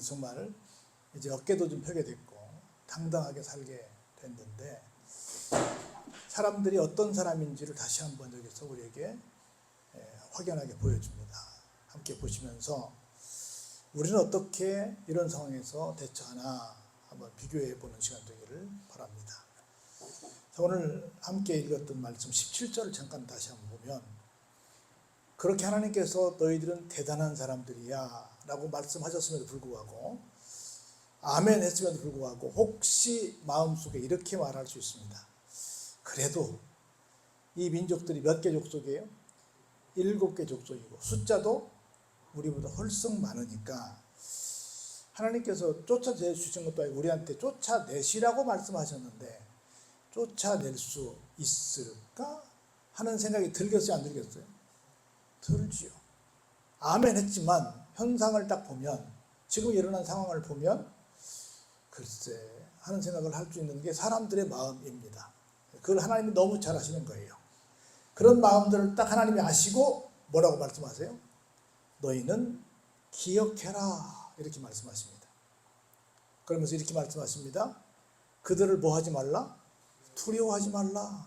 정말 이제 어깨도 좀 펴게 됐고 당당하게 살게 됐는데, 사람들이 어떤 사람인지를 다시 한번 여기서 우리에게 확연하게 보여줍니다. 함께 보시면서 우리는 어떻게 이런 상황에서 대처하나 한번 비교해 보는 시간 되기를 바랍니다. 오늘 함께 읽었던 말씀 17절을 잠깐 다시 한번 보면, 그렇게 하나님께서 너희들은 대단한 사람들이야 라고 말씀하셨음에도 불구하고, 아멘 했음에도 불구하고 혹시 마음속에 이렇게 말할 수 있습니다. 그래도 이 민족들이 몇 개 족속이에요? 7개 족속이고 숫자도 우리보다 훨씬 많으니까 하나님께서 쫓아내주신 것도 아니고 우리한테 쫓아내시라고 말씀하셨는데 쫓아낼 수 있을까 하는 생각이 들겠어요, 안 들겠어요? 들지요. 아멘 했지만 현상을 딱 보면, 지금 일어난 상황을 보면 글쎄 하는 생각을 할 수 있는 게 사람들의 마음입니다. 그걸 하나님이 너무 잘 아시는 거예요. 그런 마음들을 딱 하나님이 아시고 뭐라고 말씀하세요? 너희는 기억해라 이렇게 말씀하십니다. 그러면서 이렇게 말씀하십니다. 그들을 뭐 하지 말라? 두려워하지 말라.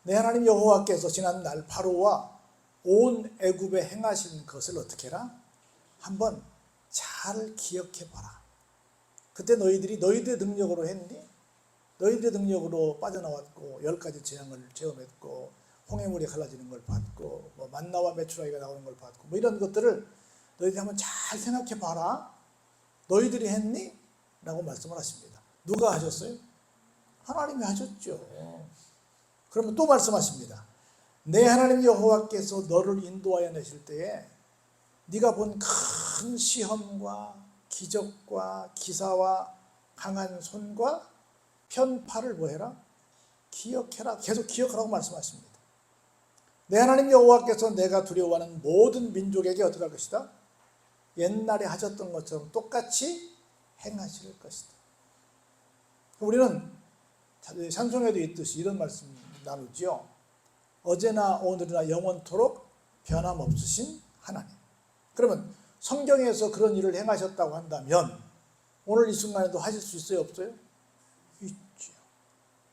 내 하나님 여호와께서 지난날 바로와 온 애굽에 행하신 것을 어떻게 해라? 한번 잘 기억해 봐라. 그때 너희들이 너희들의 능력으로 했니? 너희들의 능력으로 빠져나왔고 10가지 재앙을 체험했고 홍해물이 갈라지는 걸 봤고 뭐 만나와 메추라기가 나오는 걸 봤고 뭐 이런 것들을 너희들이 한번 잘 생각해 봐라. 너희들이 했니? 라고 말씀을 하십니다. 누가 하셨어요? 하나님이 하셨죠. 그러면 또 말씀하십니다. 내 하나님 여호와께서 너를 인도하여 내실 때에 네가 본 큰 시험과 기적과 기사와 강한 손과 편파를 뭐해라? 기억해라. 계속 기억하라고 말씀하십니다. 내 하나님 여호와께서 내가 두려워하는 모든 민족에게 어떻게 할 것이다? 옛날에 하셨던 것처럼 똑같이 행하실 것이다. 우리는 찬송에도 있듯이 이런 말씀 나누지요. 어제나 오늘이나 영원토록 변함없으신 하나님. 그러면 성경에서 그런 일을 행하셨다고 한다면 오늘 이 순간에도 하실 수 있어요, 없어요? 있죠.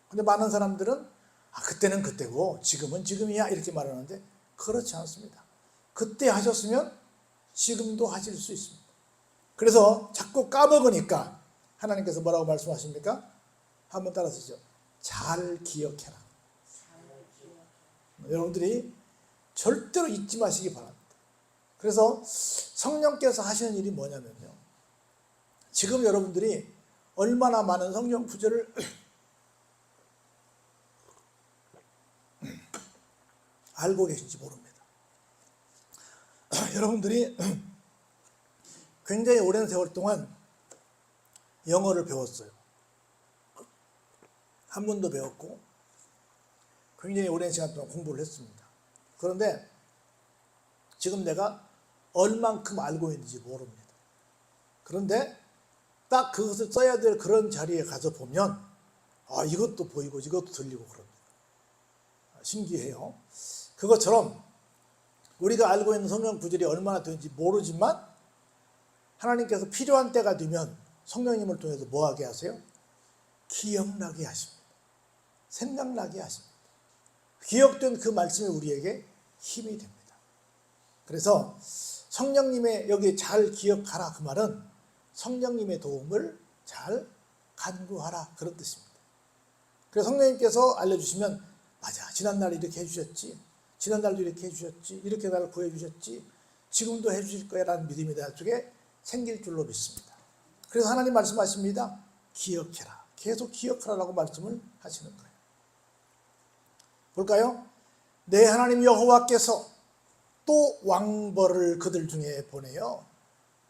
근데 많은 사람들은 그때는 그때고 지금은 지금이야 이렇게 말하는데 그렇지 않습니다. 그때 하셨으면 지금도 하실 수 있습니다. 그래서 자꾸 까먹으니까 하나님께서 뭐라고 말씀하십니까? 한번 따라하시죠. 잘 기억해라. 여러분들이 절대로 잊지 마시기 바랍니다. 그래서 성령께서 하시는 일이 뭐냐면요, 지금 여러분들이 얼마나 많은 성경 구절을 알고 계신지 모릅니다. 여러분들이 굉장히 오랜 세월 동안 영어를 배웠어요. 한문도 배웠고 굉장히 오랜 시간 동안 공부를 했습니다. 그런데 지금 내가 얼만큼 알고 있는지 모릅니다. 그런데 딱 그것을 써야 될 그런 자리에 가서 보면 이것도 보이고 이것도 들리고 그럽니다. 신기해요. 그것처럼 우리가 알고 있는 성경 구절이 얼마나 되는지 모르지만 하나님께서 필요한 때가 되면 성령님을 통해서 뭐하게 하세요? 기억나게 하십니다. 생각나게 하십니다. 기억된 그 말씀이 우리에게 힘이 됩니다. 그래서 성령님의 여기 잘 기억하라 그 말은 성령님의 도움을 잘 간구하라 그런 뜻입니다. 그래서 성령님께서 알려주시면 맞아, 지난날 이렇게 해주셨지, 지난날도 이렇게 해주셨지, 이렇게 나를 구해주셨지, 지금도 해주실 거야 라는 믿음이 내 속에 생길 줄로 믿습니다. 그래서 하나님 말씀하십니다. 기억해라. 계속 기억하라라고 말씀을 하시는 거예요. 볼까요? 내 하나님 여호와께서 또 왕벌을 그들 중에 보내요.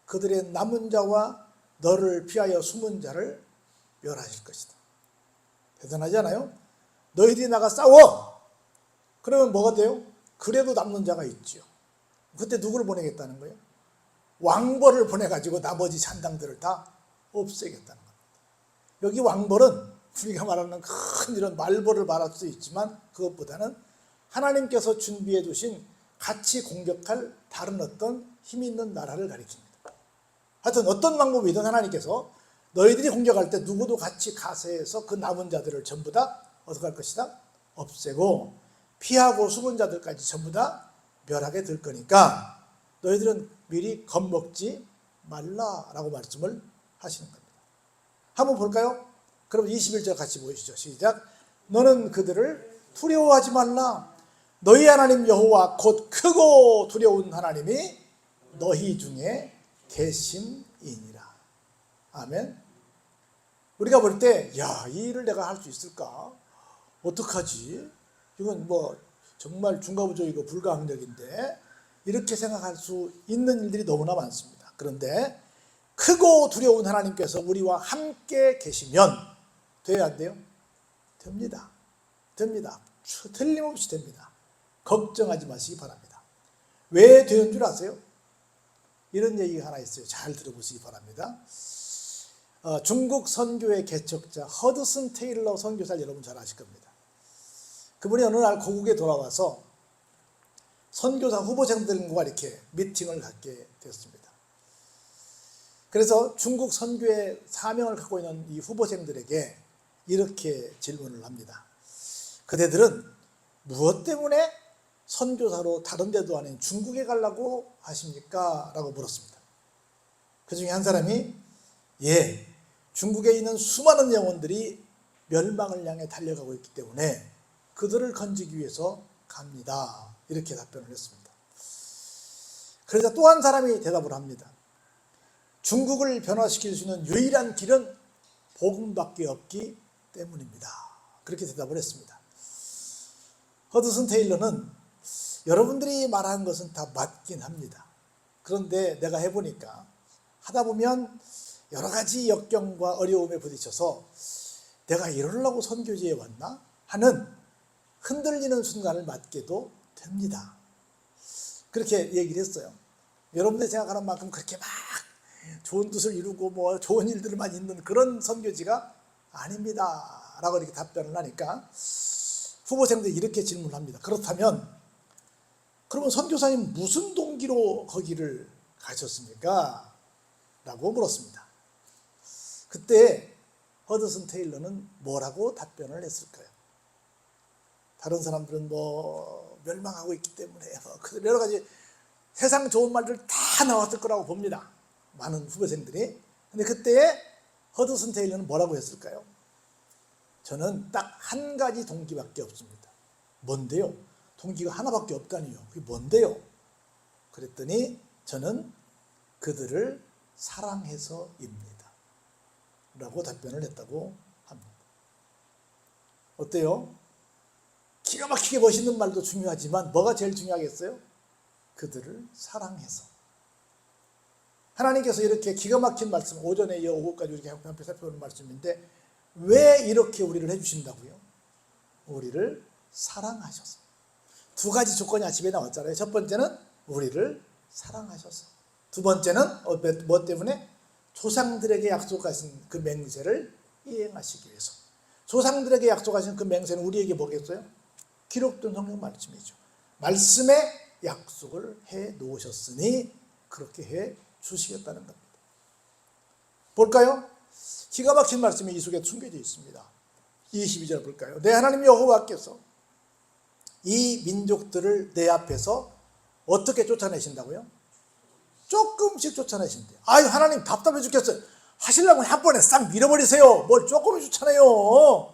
그들의 남은 자와 너를 피하여 숨은 자를 멸하실 것이다. 대단하지 않아요? 너희들이 나가 싸워! 그러면 뭐가 돼요? 그래도 남는 자가 있죠. 그때 누구를 보내겠다는 거예요? 왕벌을 보내가지고 나머지 잔당들을 다 없애겠다는 겁니다. 여기 왕벌은 우리가 말하는 큰 이런 말벌을 말할 수 있지만 그것보다는 하나님께서 준비해 두신 같이 공격할 다른 어떤 힘 있는 나라를 가리킵니다. 하여튼 어떤 방법이든 하나님께서 너희들이 공격할 때 누구도 같이 가세해서 그 남은 자들을 전부 다 어떻게 할 것이다? 없애고 피하고 숨은 자들까지 전부 다 멸하게 될 거니까 너희들은 미리 겁먹지 말라라고 말씀을 하시는 겁니다. 한번 볼까요? 그럼 21절 같이 보시죠. 시작. 너는 그들을 두려워하지 말라. 너희 하나님 여호와 곧 크고 두려운 하나님이 너희 중에 계심이니라. 아멘. 우리가 볼 때, 야, 이 일을 내가 할 수 있을까? 어떡하지? 이건 뭐 정말 중과부조이고 불가항력인데 이렇게 생각할 수 있는 일들이 너무나 많습니다. 그런데 크고 두려운 하나님께서 우리와 함께 계시면 돼야 안 돼요? 됩니다. 됩니다. 틀림없이 됩니다. 걱정하지 마시기 바랍니다. 왜 되는 줄 아세요? 이런 얘기가 하나 있어요. 잘 들어보시기 바랍니다. 중국 선교의 개척자 허드슨 테일러 선교사를 여러분 잘 아실 겁니다. 그분이 어느 날 고국에 돌아와서 선교사 후보생들과 이렇게 미팅을 갖게 되었습니다. 그래서 중국 선교의 사명을 갖고 있는 이 후보생들에게 이렇게 질문을 합니다. 그대들은 무엇 때문에 선교사로 다른 데도 아닌 중국에 가려고 하십니까? 라고 물었습니다. 그 중에 한 사람이 중국에 있는 수많은 영혼들이 멸망을 향해 달려가고 있기 때문에 그들을 건지기 위해서 갑니다. 이렇게 답변을 했습니다. 그러자 또 한 사람이 대답을 합니다. 중국을 변화시킬 수 있는 유일한 길은 복음밖에 없기 때문입니다. 그렇게 대답을 했습니다. 허드슨 테일러는 여러분들이 말하는 것은 다 맞긴 합니다. 그런데 내가 해보니까 하다 보면 여러 가지 역경과 어려움에 부딪혀서 내가 이러려고 선교지에 왔나? 하는 흔들리는 순간을 맞게도 됩니다. 그렇게 얘기를 했어요. 여러분들이 생각하는 만큼 그렇게 막 좋은 뜻을 이루고 뭐 좋은 일들만 있는 그런 선교지가 아닙니다. 라고 이렇게 답변을 하니까 후보생들이 이렇게 질문을 합니다. 그렇다면 그러면 선교사님 무슨 동기로 거기를 가셨습니까? 라고 물었습니다. 그때 허드슨 테일러는 뭐라고 답변을 했을까요? 다른 사람들은 뭐 멸망하고 있기 때문에 뭐 여러 가지 세상 좋은 말들 다 나왔을 거라고 봅니다. 많은 후보생들이. 근데 그때 허드슨 테일러는 뭐라고 했을까요? 저는 딱 한 가지 동기밖에 없습니다. 뭔데요? 동기가 하나밖에 없다니요. 그게 뭔데요? 그랬더니 저는 그들을 사랑해서입니다. 라고 답변을 했다고 합니다. 어때요? 기가 막히게 멋있는 말도 중요하지만 뭐가 제일 중요하겠어요? 그들을 사랑해서. 하나님께서 이렇게 기가 막힌 말씀, 오전에 이어 오후까지 이렇게 함께 살펴보는 말씀인데 왜 이렇게 우리를 해주신다고요? 우리를 사랑하셔서. 두 가지 조건이 아침에 나왔잖아요. 첫 번째는 우리를 사랑하셔서. 두 번째는 뭐 때문에? 조상들에게 약속하신 그 맹세를 이행하시기 위해서. 조상들에게 약속하신 그 맹세는 우리에게 뭐겠어요? 기록된 성경 말씀이죠. 말씀에 약속을 해 놓으셨으니 그렇게 해 주시겠다는 겁니다. 볼까요? 기가 막힌 말씀이 이 속에 숨겨져 있습니다. 22절 볼까요? 내 하나님 여호와께서 이 민족들을 내 앞에서 어떻게 쫓아내신다고요? 조금씩 쫓아내신대요. 아유, 하나님 답답해 죽겠어요. 하시려면 한 번에 싹 밀어버리세요. 뭘 조금씩 쫓아내요.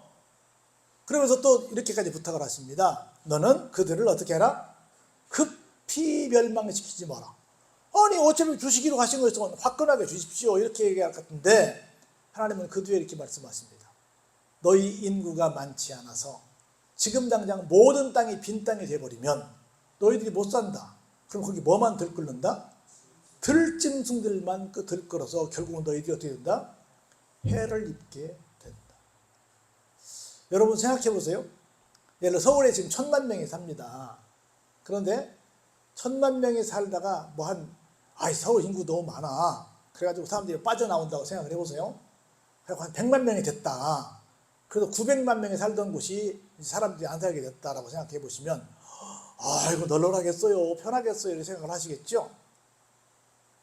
그러면서 또 이렇게까지 부탁을 하십니다. 너는 그들을 어떻게 해라? 급히 멸망시키지 마라. 아니 어차피 주시기로 하신 거 있으면 화끈하게 주십시오. 이렇게 얘기할 것 같은데 하나님은 그 뒤에 이렇게 말씀하십니다. 너희 인구가 많지 않아서 지금 당장 모든 땅이 빈 땅이 돼버리면 너희들이 못 산다. 그럼 거기 뭐만 들끓는다? 들짐승들만 들끓어서 결국은 너희들이 어떻게 된다? 해를 입게 된다. 여러분 생각해 보세요. 예를 들어 서울에 지금 1000만 명이 삽니다. 그런데 1000만 명이 살다가 서울 인구 너무 많아. 그래가지고 사람들이 빠져나온다고 생각을 해보세요. 그리고 한 100만 명이 됐다. 그래서 900만 명이 살던 곳이 사람들이 안 살게 됐다라고 생각해 보시면 이거 널널하겠어요, 편하겠어요 이렇게 생각을 하시겠죠.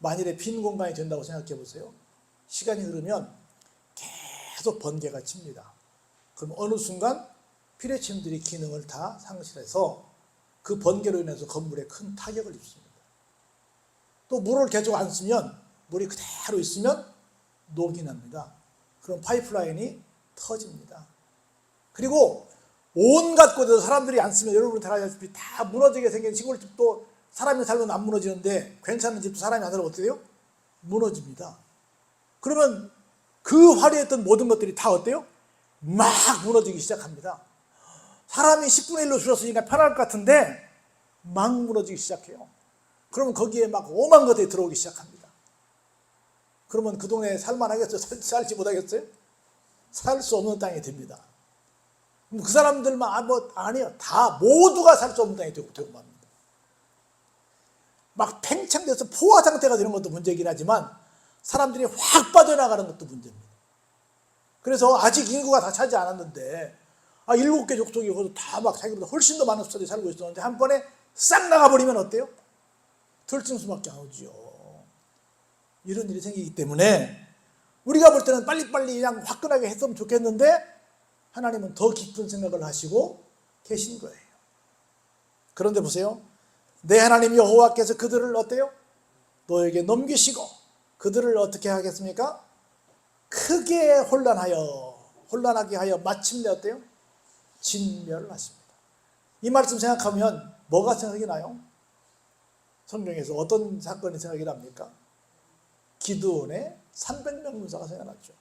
만일에 빈 공간이 된다고 생각해 보세요. 시간이 흐르면 계속 번개가 칩니다. 그럼 어느 순간 피레침들이 기능을 다 상실해서 그 번개로 인해서 건물에 큰 타격을 입습니다. 또 물을 계속 안 쓰면, 물이 그대로 있으면 녹이 납니다. 그럼 파이프라인이 터집니다. 그리고 온갖 곳에서 사람들이 안 쓰면, 여러분이 다 아시다시피 다 무너지게 생긴 시골집도 사람이 살면 안 무너지는데, 괜찮은 집도 사람이 안 살면 어떻게 돼요? 무너집니다. 그러면 그 화려했던 모든 것들이 다 어때요? 막 무너지기 시작합니다. 사람이 10분의 1로 줄었으니까 편할 것 같은데 막 무너지기 시작해요. 그러면 거기에 막 오만 것들이 들어오기 시작합니다. 그러면 그 동네에 살만하겠어요? 살지 못하겠어요? 살 수 없는 땅이 됩니다. 그 사람들만 아니에요. 다 모두가 살 수 없는 땅이 되고 맙니다. 막 팽창돼서 포화 상태가 되는 것도 문제이긴 하지만 사람들이 확 빠져나가는 것도 문제입니다. 그래서 아직 인구가 다 차지 않았는데 7개 족속이 다 막 자기보다 훨씬 더 많은 숫자들이 살고 있었는데 한 번에 싹 나가버리면 어때요? 들짐수밖에 안 오지요. 이런 일이 생기기 때문에 우리가 볼 때는 빨리빨리 그냥 화끈하게 했으면 좋겠는데 하나님은 더 깊은 생각을 하시고 계신 거예요. 그런데 보세요. 내 하나님 여호와께서 그들을 어때요? 너에게 넘기시고 그들을 어떻게 하겠습니까? 크게 혼란하게 하여 마침내 어때요? 진멸하십니다. 이 말씀 생각하면 뭐가 생각이 나요? 성경에서 어떤 사건이 생각이 납니까? 기드온의 300명 군사가 생각났죠.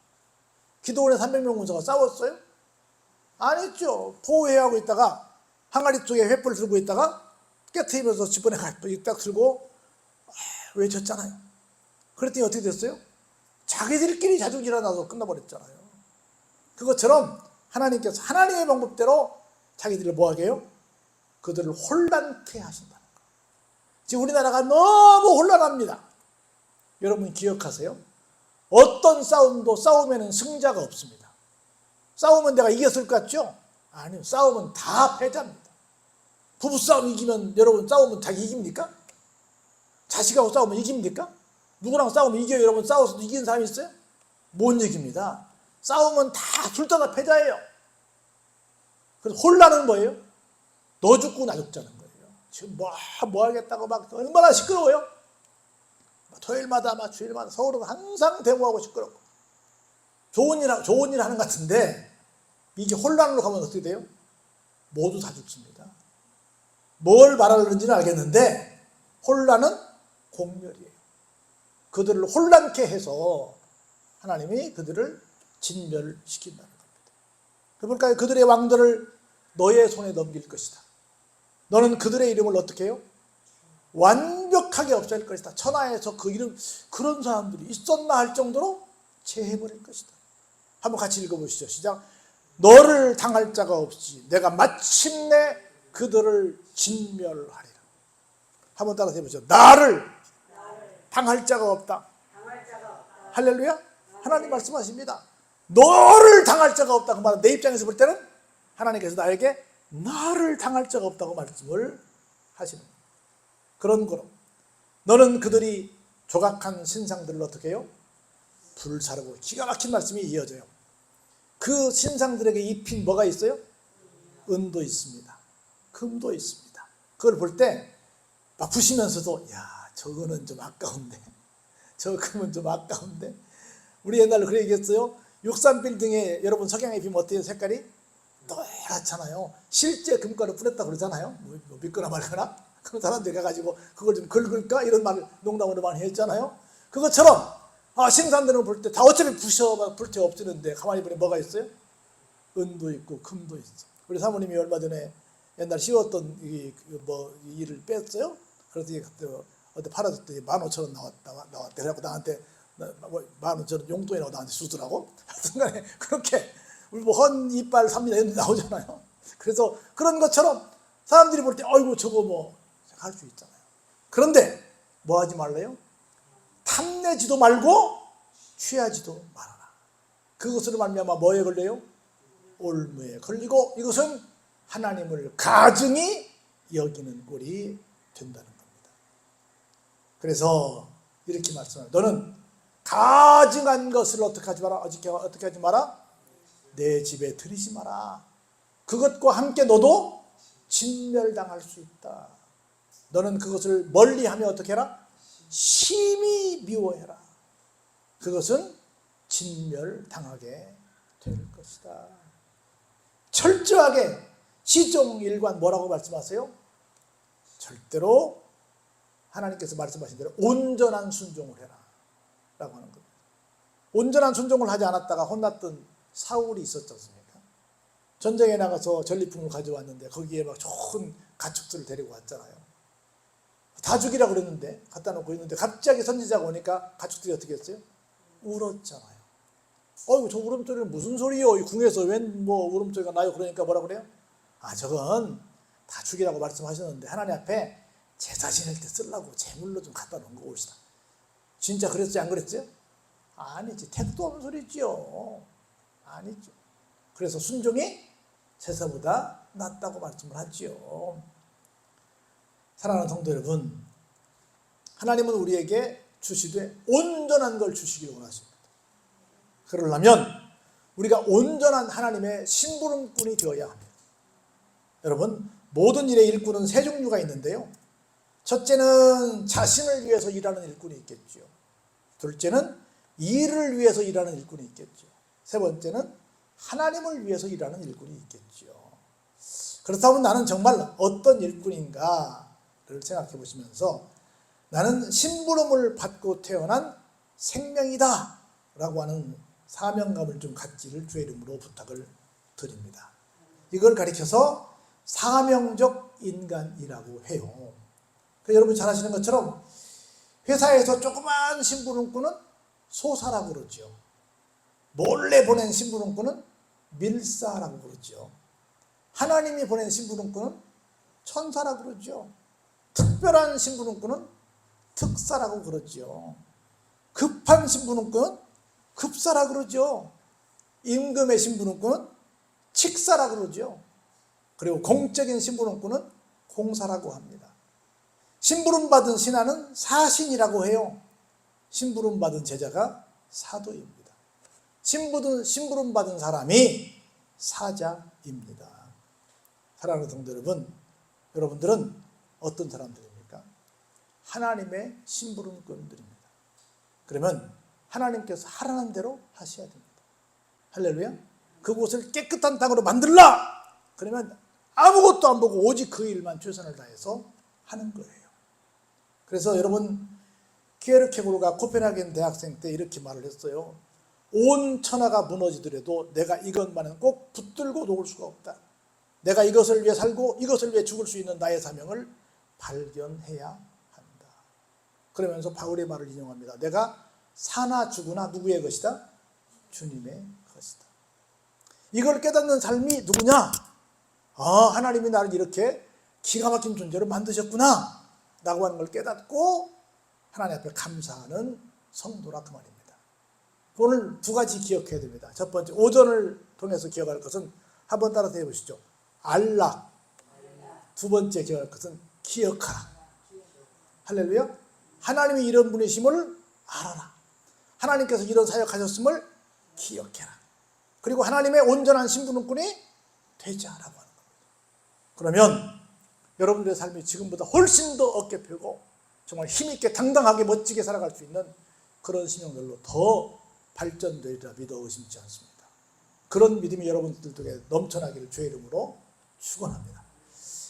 기드온의 300명 군사가 싸웠어요? 아니죠. 포회하고 있다가 항아리 쪽에 횃불을 들고 있다가 깨트리면서 지번에 딱 들고 외쳤잖아요. 그랬더니 어떻게 됐어요? 자기들끼리 자중질환 나서 끝나버렸잖아요. 그것처럼 하나님께서 하나님의 방법대로 자기들을 뭐하게 해요? 그들을 혼란케 하신다는 거예요. 지금 우리나라가 너무 혼란합니다. 여러분 기억하세요? 어떤 싸움도 싸우면 승자가 없습니다. 싸우면 내가 이겼을 것 같죠? 아니요. 싸움은 다 패자입니다. 부부싸움 이기면 여러분 싸우면 자기 이깁니까? 자식하고 싸우면 이깁니까? 누구랑 싸우면 이겨요? 여러분 싸워서 이기는 사람이 있어요? 못 이깁니다. 싸움은 다 둘 다 패자예요. 그래서 혼란은 뭐예요? 너 죽고 나 죽자는 거예요. 지금 뭐 하겠다고 막 얼마나 시끄러워요? 토요일마다 주일마다 서울은 항상 데모하고 시끄럽고 좋은 일 하는 것 같은데 이게 혼란으로 가면 어떻게 돼요? 모두 다 죽습니다. 뭘 말하는지는 알겠는데 혼란은 공멸이에요. 그들을 혼란케 해서 하나님이 그들을 진멸시킨다는 겁니다. 그러니까 그들의 왕들을 너의 손에 넘길 것이다. 너는 그들의 이름을 어떻게 해요? 완벽하게 없앨 것이다. 천하에서 그 이름 그런 사람들이 있었나 할 정도로 제해버릴 것이다. 한번 같이 읽어보시죠. 시작. 너를 당할 자가 없이 내가 마침내 그들을 진멸하리라. 한번 따라서 해보죠. 나를 당할 자가 없다. 할렐루야. 하나님 말씀하십니다. 너를 당할 자가 없다. 그 말은 내 입장에서 볼 때는 하나님께서 나에게 나를 당할 자가 없다고 말씀을 하시는 거예요. 그런 거로 너는 그들이 조각한 신상들을 어떻게 해요? 불사르고. 기가 막힌 말씀이 이어져요. 그 신상들에게 입힌 뭐가 있어요? 은도 있습니다. 금도 있습니다. 그걸 볼 때 막 부시면서도 야 저거는 좀 아까운데 저 금은 좀 아까운데. 우리 옛날에 그래 얘기했어요. 63빌딩에 여러분 석양에 비면 어때요? 색깔이 노랗잖아요. 실제 금가루 뿌렸다고 그러잖아요. 뭐 믿거나 말거나. 그런 사람들이 가가지고 그걸 좀 긁을까? 이런 말을 농담으로 많이 했잖아요. 그것처럼 신상들은 볼 때 다 어차피 불태 없지는데 가만히 보니 뭐가 있어요? 은도 있고 금도 있어. 우리 사모님이 얼마 전에 옛날 씌웠던 일을 뺐어요. 그래서 어디 팔아줬더니 15,000원 나왔대. 그래갖고 나한테 15,000원 용돈이라고 나한테 주더라고. 순간에 그렇게 헌 이빨 삽니다 이런 데 나오잖아요. 그래서 그런 것처럼 사람들이 볼 때 아이고 저거 뭐 할 수 있잖아요. 그런데 뭐 하지 말래요? 탐내지도 말고 취하지도 말아라. 그것으로 말미암아 뭐에 걸려요? 올무에 걸리고 이것은 하나님을 가증히 여기는 꼴이 된다는 겁니다. 그래서 이렇게 말씀합니다. 너는 가증한 것을 어떻게 하지 마라. 어떻게 하지 마라? 내 집에 들이지 마라. 그것과 함께 너도 진멸당할 수 있다. 너는 그것을 멀리하며 어떻게 해라? 심히 미워해라. 그것은 진멸당하게 될 것이다. 철저하게 시종일관 뭐라고 말씀하세요? 절대로 하나님께서 말씀하신 대로 온전한 순종을 해라 라고 하는 겁니다. 온전한 순종을 하지 않았다가 혼났던 사울이 있었지 않습니까? 전쟁에 나가서 전리품을 가져왔는데 거기에 막 좋은 가축들을 데리고 왔잖아요. 다 죽이라고 그랬는데 갖다 놓고 있는데 갑자기 선지자가 오니까 가축들이 어떻게 했어요? 울었잖아요. 저 울음소리는 무슨 소리요? 이 궁에서 웬 뭐 울음소리가 나요? 그러니까 뭐라 그래요? 저건 다 죽이라고 말씀하셨는데 하나님 앞에 제사 지낼 때 쓰려고 제물로 좀 갖다 놓은 거 옳시다. 진짜 그랬어요? 안 그랬어요? 아니지. 택도 없는 소리죠. 아니죠. 그래서 순종이 제사보다 낫다고 말씀을 하지요. 사랑하는 성도 여러분, 하나님은 우리에게 주시되 온전한 걸 주시기를 원하십니다. 그러려면 우리가 온전한 하나님의 심부름꾼이 되어야 합니다. 여러분, 모든 일의 일꾼은 세 종류가 있는데요. 첫째는 자신을 위해서 일하는 일꾼이 있겠죠. 둘째는 일을 위해서 일하는 일꾼이 있겠죠. 세 번째는 하나님을 위해서 일하는 일꾼이 있겠죠. 그렇다면 나는 정말 어떤 일꾼인가를 생각해 보시면서 나는 심부름을 받고 태어난 생명이다 라고 하는 사명감을 좀 갖기를 주의 이름으로 부탁을 드립니다. 이걸 가리켜서 사명적 인간이라고 해요. 여러분 잘 아시는 것처럼 회사에서 조그만 심부름꾼은 소사라고 그러죠. 몰래 보낸 심부름꾼은 밀사라고 그러죠. 하나님이 보낸 심부름꾼은 천사라고 그러죠. 특별한 심부름꾼은 특사라고 그러죠. 급한 심부름꾼은 급사라고 그러죠. 임금의 심부름꾼은 칙사라고 그러죠. 그리고 공적인 심부름꾼은 공사라고 합니다. 심부름받은 신하는 사신이라고 해요. 심부름받은 제자가 사도입니다. 심부름받은 사람이 사자입니다. 사랑하는 성도 여러분, 여러분들은 어떤 사람들입니까? 하나님의 심부름꾼들입니다. 그러면 하나님께서 하라는 대로 하셔야 됩니다. 할렐루야. 그곳을 깨끗한 땅으로 만들라! 그러면 아무것도 안 보고 오직 그 일만 최선을 다해서 하는 거예요. 그래서 여러분, 키에르케고르가 코펜하겐 대학생 때 이렇게 말을 했어요. 온 천하가 무너지더라도 내가 이것만은 꼭 붙들고 놓을 수가 없다. 내가 이것을 위해 살고 이것을 위해 죽을 수 있는 나의 사명을 발견해야 한다. 그러면서 바울의 말을 인용합니다. 내가 사나 죽으나 누구의 것이다? 주님의 것이다. 이걸 깨닫는 삶이 누구냐? 하나님이 나를 이렇게 기가 막힌 존재로 만드셨구나 라고 하는 걸 깨닫고 하나님 앞에 감사하는 성도라 그 말입니다. 오늘 두 가지 기억해야 됩니다. 첫 번째, 오전을 통해서 기억할 것은 한번 따라서 해보시죠. 알라. 두 번째 기억할 것은 기억하라. 할렐루야. 하나님이 이런 분이심을 알아라. 하나님께서 이런 사역하셨음을 기억해라. 그리고 하나님의 온전한 신부름꾼이 되자라고 하는 겁니다. 그러면 여러분들의 삶이 지금보다 훨씬 더 어깨 펴고 정말 힘있게 당당하게 멋지게 살아갈 수 있는 그런 신용들로 더 발전되리라 믿어 의심치 않습니다. 그런 믿음이 여러분들 속에 넘쳐나기를 주의 이름으로 축원합니다.